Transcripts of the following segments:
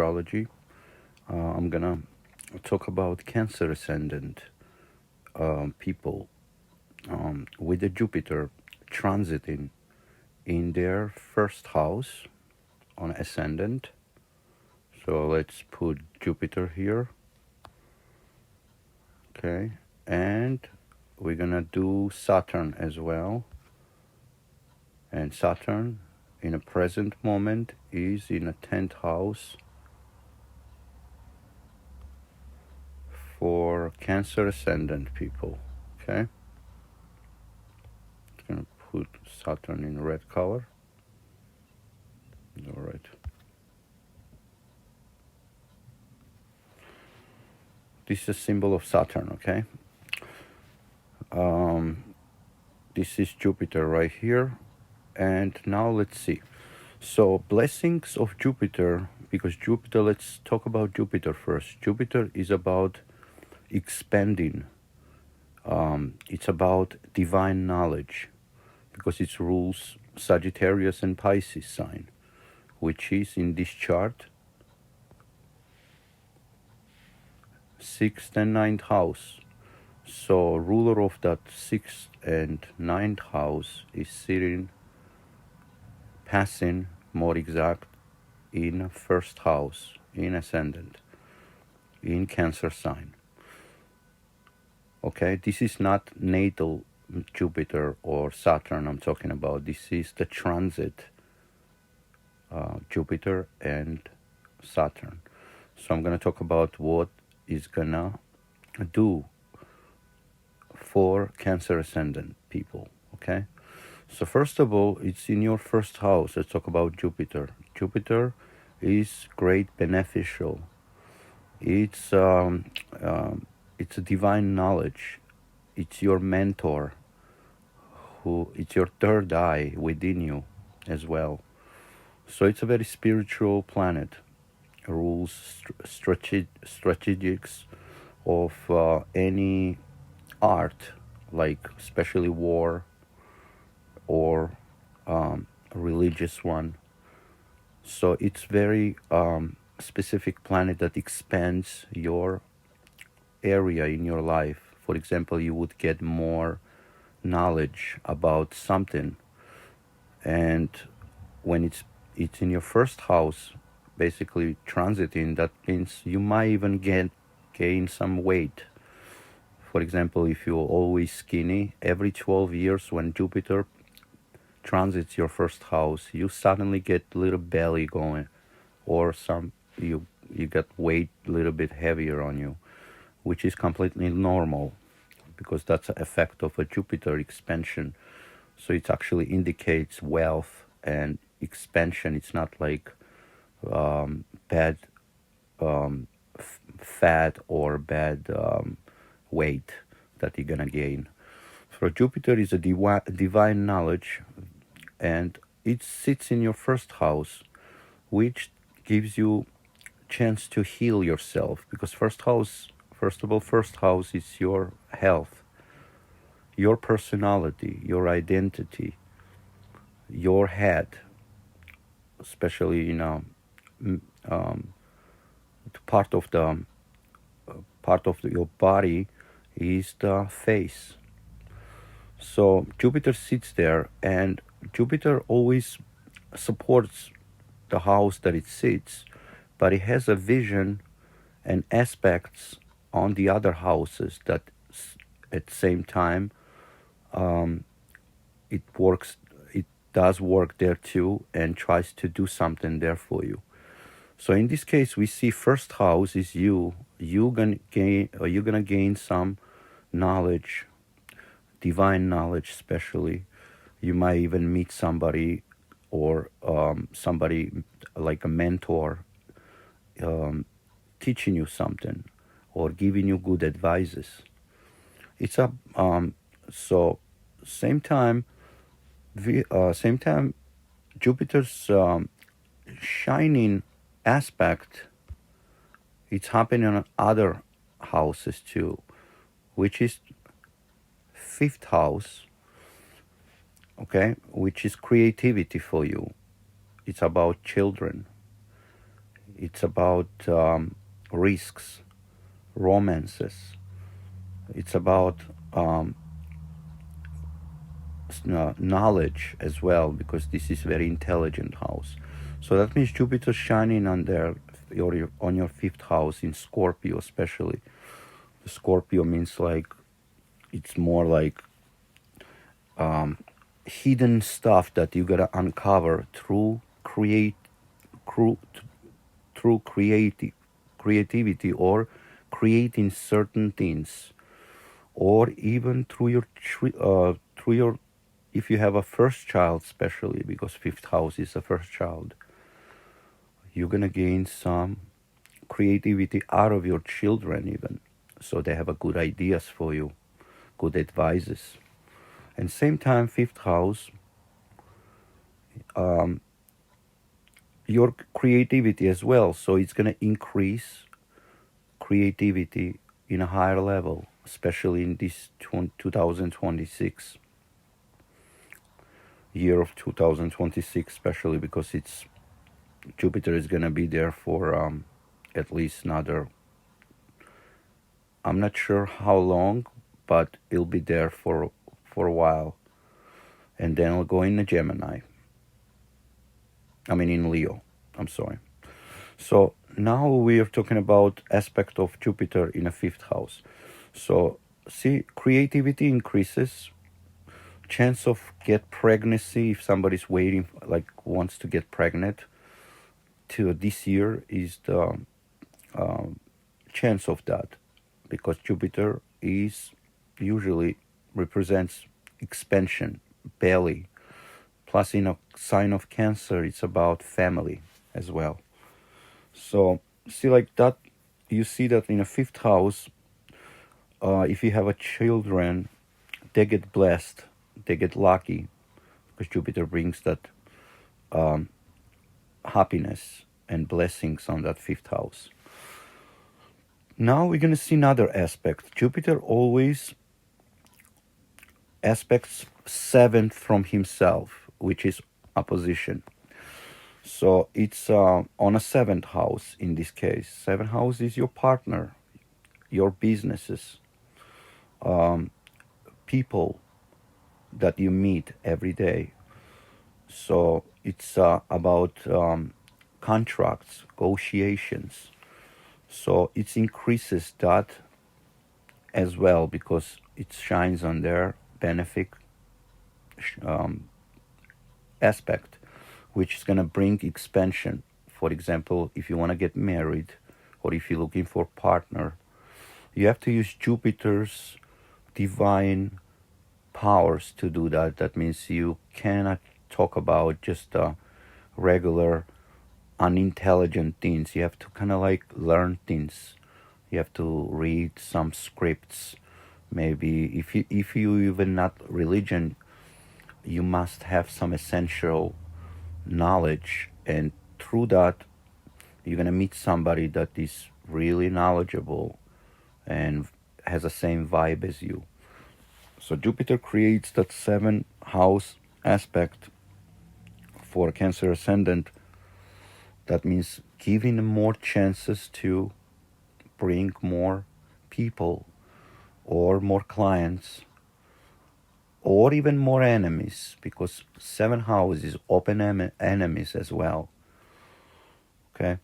astrology. I'm gonna talk about Cancer ascendant people with the Jupiter transiting in their first house on ascendant. So let's put Jupiter here, okay, and we're gonna do Saturn as well. And Saturn in a present moment is in a 10th house for Cancer ascendant people, okay. I'm gonna put Saturn in red color. All right. This is a symbol of Saturn, okay? This is Jupiter right here. And now let's see. So, blessings of Jupiter, because Jupiter, let's talk about Jupiter first. Jupiter is about expanding, it's about divine knowledge, because it rules Sagittarius and Pisces sign, which is in this chart 6th and 9th house. So ruler of that 6th and 9th house is sitting, passing, more exact, in first house, in ascendant, in Cancer sign. Okay, this is not natal Jupiter or Saturn I'm talking about. This is the transit Jupiter and Saturn. So I'm going to talk about what is going to do for Cancer ascendant people, okay? So first of all, it's in your first house. Let's talk about Jupiter. Jupiter is great beneficial. It's a divine knowledge. It's your mentor. It's your third eye within you as well. So it's a very spiritual planet. It rules strategics of any art, like especially war or religious one. So it's very specific planet that expands your area in your life. For example, you would get more knowledge about something, and when it's in your first house, basically transiting, that means you might even gain some weight. For example, if you're always skinny, every 12 years when Jupiter transits your first house, you suddenly get a little belly going, or you get weight a little bit heavier on you, which is completely normal, because that's an effect of a Jupiter expansion. So it actually indicates wealth and expansion. It's not like bad fat or bad weight that you're gonna gain. So Jupiter is a divine knowledge, and it sits in your first house, which gives you chance to heal yourself, because first house is your health, your personality, your identity, your head, especially part of your body is the face. So Jupiter sits there, and Jupiter always supports the house that it sits, but it has a vision and aspects on the other houses that at the same time it does work there too, and tries to do something there for you. So in this case, we see first house is you. You're gonna gain some knowledge, divine knowledge, especially. You might even meet somebody, or somebody like a mentor, teaching you something or giving you good advices. It's a so same time, Jupiter's shining aspect, it's happening on other houses too, which is fifth house, okay, which is creativity for you. It's about children. It's about risks, romances. It's about um, knowledge as well, because this is very intelligent house. So that means Jupiter shining on there, on your fifth house in Scorpio, especially. The Scorpio means like it's more like hidden stuff that you gotta uncover through cru- through creativity, or creating certain things, or even through your, if you have a first child, especially because fifth house is the first child, you're gonna gain some creativity out of your children even, so they have a good ideas for you, good advices. And same time, fifth house, your creativity as well, so it's gonna increase creativity in a higher level, especially in this 2026 year of 2026, especially because it's Jupiter is gonna be there for at least another. I'm not sure how long, but it'll be there for a while, and then it'll go into Gemini. I mean in Leo. I'm sorry. So now we are talking about aspect of Jupiter in a fifth house. So see, creativity increases, chance of get pregnancy if somebody's waiting, like wants to get pregnant. To this year is the chance of that, because Jupiter is usually represents expansion, belly. Plus, in a sign of Cancer, it's about family as well. So see, like that, you see that in a fifth house, if you have a children, they get blessed, they get lucky, because Jupiter brings that happiness and blessings on that fifth house. Now we're going to see another aspect. Jupiter always aspects seventh from himself, which is opposition. So it's on a seventh house in this case. Seventh house is your partner, your businesses, people that you meet every day. So it's about contracts, negotiations. So it increases that as well, because it shines on their benefic um, aspect, which is going to bring expansion. For example, if you want to get married, or if you're looking for a partner, you have to use Jupiter's divine powers to do that. That means you cannot talk about just regular unintelligent things. You have to kind of like learn things. You have to read some scripts. Maybe if you even not religion, you must have some essential knowledge, and through that you're gonna meet somebody that is really knowledgeable and has the same vibe as you. So Jupiter creates that seven house aspect for Cancer ascendant. That means giving them more chances to bring more people, or more clients, or even more enemies, because seven house is open enemies as well. Okay.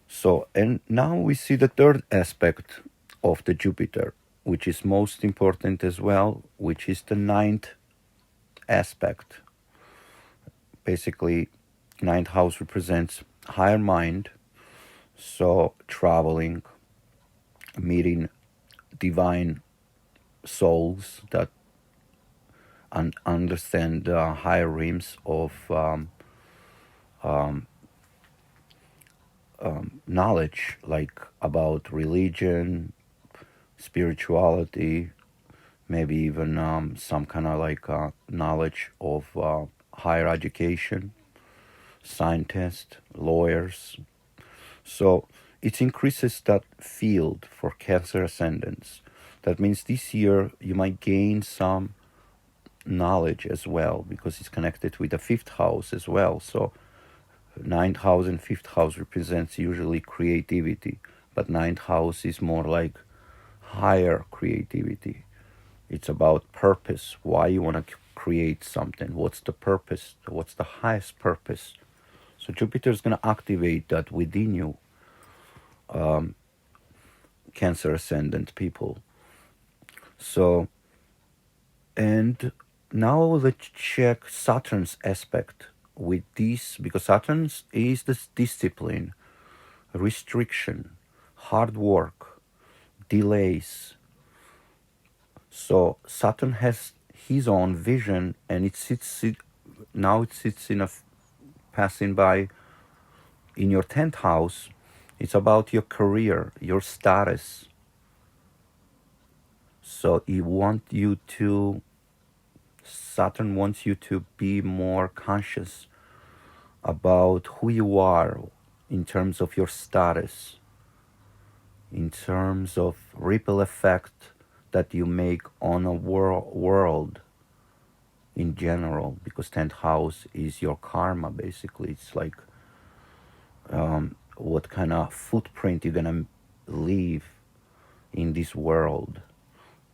So, and now we see the third aspect of the Jupiter, which is most important as well, which is the ninth aspect. Basically, ninth house represents higher mind, so traveling, meeting divine souls that understand higher realms of knowledge, like about religion, spirituality, maybe even some kind of like knowledge of higher education, scientists, lawyers. So it increases that field for Cancer ascendants. That means this year you might gain some knowledge as well, because it's connected with the fifth house as well. So ninth house and fifth house represents usually creativity, but ninth house is more like higher creativity. It's about purpose, why you want to create something, what's the purpose, what's the highest purpose. So Jupiter is going to activate that within you, Cancer ascendant people. So, and now let's check Saturn's aspect with this, because Saturn is this discipline, restriction, hard work, delays. So Saturn has his own vision, and now it sits in a passing by in your 10th house. It's about your career, your status. So Saturn wants you to be more conscious about who you are in terms of your status, in terms of ripple effect that you make on a world in general, because 10th house is your karma. Basically, it's like what kind of footprint you're gonna leave in this world.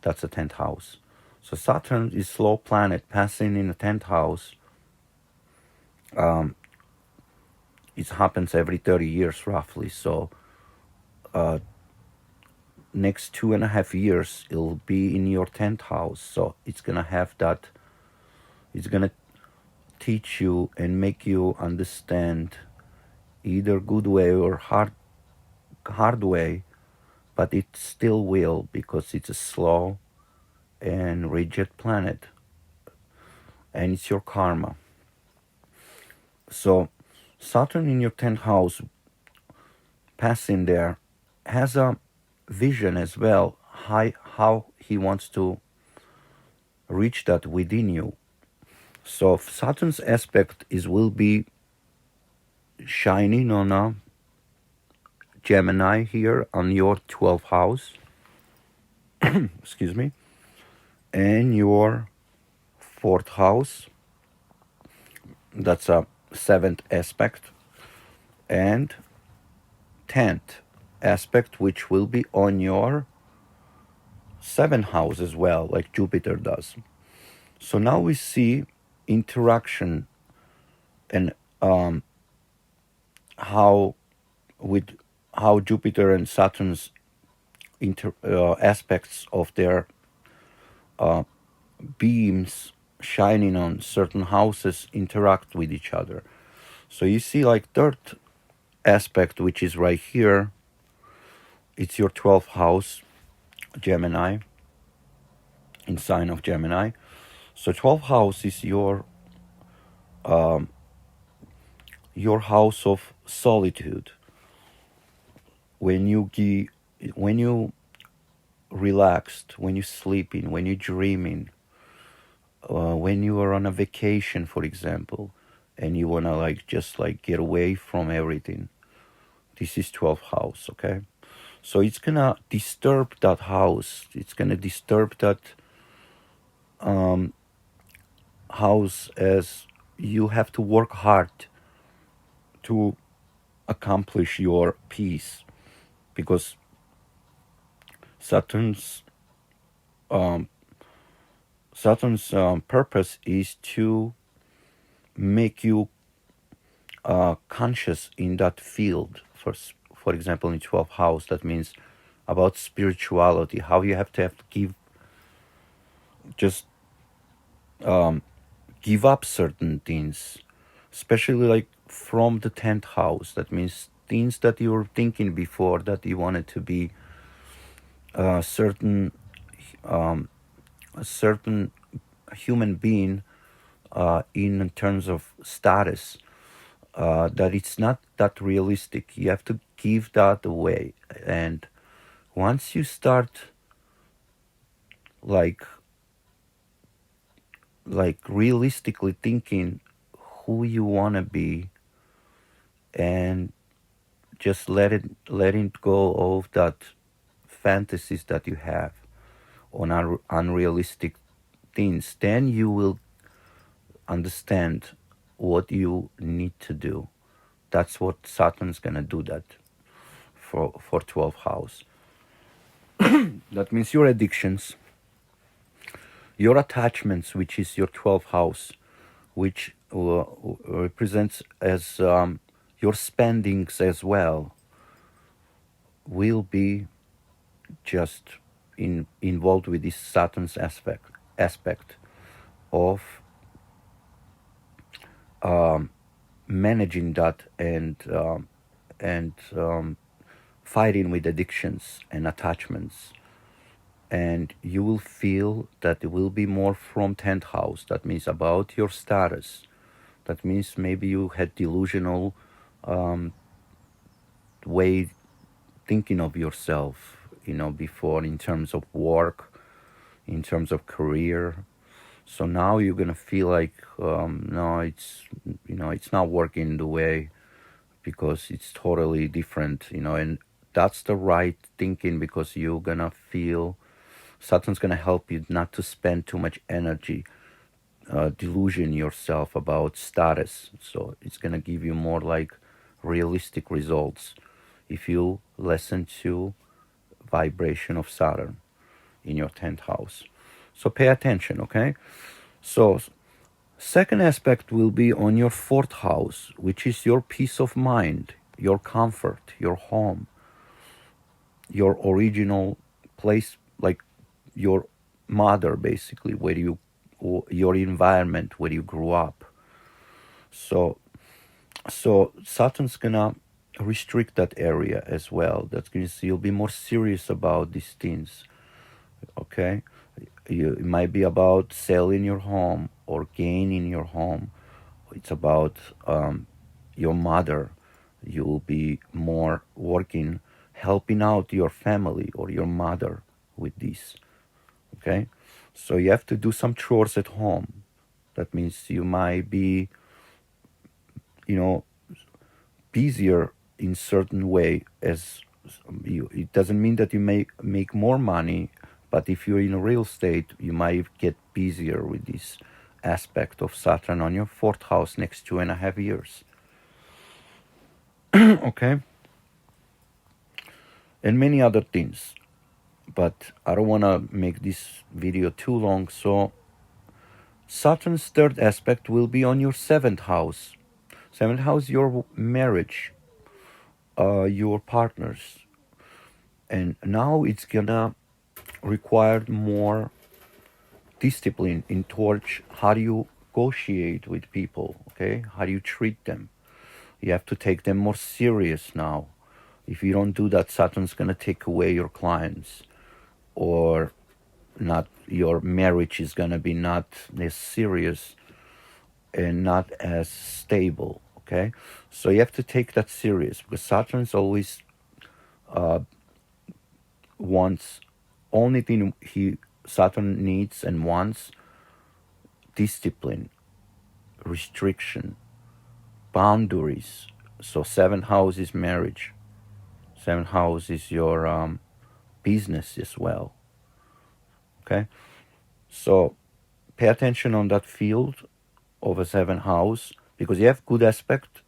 That's the 10th house. So Saturn is slow planet passing in the 10th house. It happens every 30 years roughly. So next 2.5 years it'll be in your 10th house. So it's gonna have that. It's gonna teach you and make you understand either good way or hard way, but it still will, because it's a slow and rigid planet, and it's your karma. So Saturn in your 10th house passing there has a vision as well, how he wants to reach that within you. So Saturn's aspect will be shining on a Gemini here on your 12th house, excuse me, and your 4th house. That's a 7th aspect, and 10th aspect, which will be on your 7th house as well, like Jupiter does. So now we see interaction and how Jupiter and Saturn's aspects of their beams shining on certain houses interact with each other. So you see, like, third aspect, which is right here, it's your 12th house, Gemini, in sign of Gemini. So 12th house is your house of solitude. When you relaxed, when you sleeping, when you dreaming, when you are on a vacation, for example, and you wanna just get away from everything. This is 12th house, okay? So it's gonna disturb that house. It's gonna disturb that house, as you have to work hard to accomplish your peace, because Saturn's purpose is to make you conscious in that field. For example, in 12th house, that means about spirituality, how you have to give just give up certain things, especially like from the 10th house. That means things that you were thinking before that you wanted to be a certain human being in terms of status, that it's not that realistic. You have to give that away. And once you start like realistically thinking who you want to be, and just letting go of that fantasies that you have on unrealistic things, then you will understand what you need to do. That's what Saturn's gonna do that for 12th house. That means your addictions, your attachments, which is your 12th house, which represents as your spendings as well, will be just involved with this Saturn's aspect of managing that and fighting with addictions and attachments. And you will feel that it will be more from 10th house. That means about your status. That means maybe you had delusional way thinking of yourself, before, in terms of work, in terms of career. So now you're gonna feel like, no, it's not working the way, because it's totally different, and that's the right thinking, because you're gonna feel Saturn's gonna help you not to spend too much energy delusion yourself about status. So it's gonna give you more like realistic results if you listen to vibration of Saturn in your 10th house. So pay attention, okay? So second aspect will be on your 4th house, which is your peace of mind, your comfort, your home, your original place, like your mother, basically, your environment where you grew up. So Saturn's gonna restrict that area as well. That's gonna see you'll be more serious about these things. Okay, it might be about selling your home or gaining your home. It's about your mother. You'll be more working, helping out your family or your mother with this. Okay, so you have to do some chores at home. That means you might be, you know, busier in certain way. As you, it doesn't mean that you may make more money, but if you're in real estate, you might get busier with this aspect of Saturn on your 4th house next 2.5 years. Okay, and many other things, but I don't want to make this video too long. So Saturn's 3rd aspect will be on your 7th house. 7th house, your marriage, your partners. And now it's gonna require more discipline in towards how do you negotiate with people, okay? How do you treat them? You have to take them more serious now. If you don't do that, Saturn's gonna take away your clients, or not, your marriage is gonna be not as serious and not as stable, okay? So you have to take that serious, because Saturn's always wants, only thing Saturn needs and wants: discipline, restriction, boundaries. So 7th house is marriage. 7th house is your business as well. Okay, so pay attention on that field of a 7th house, because you have good aspect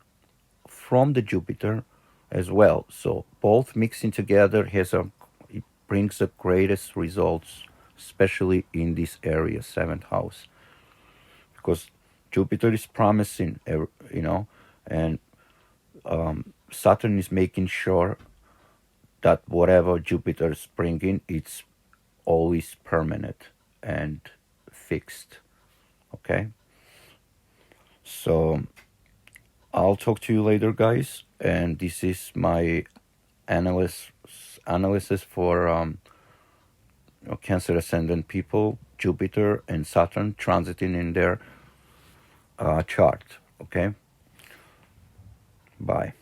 from the Jupiter as well. So both mixing together it brings the greatest results, especially in this area, 7th house, because Jupiter is promising, and Saturn is making sure that whatever Jupiter is bringing, it's always permanent and fixed. Okay, so I'll talk to you later, guys, and this is my analysis for Cancer ascendant people, Jupiter and Saturn transiting in their chart. Okay, bye.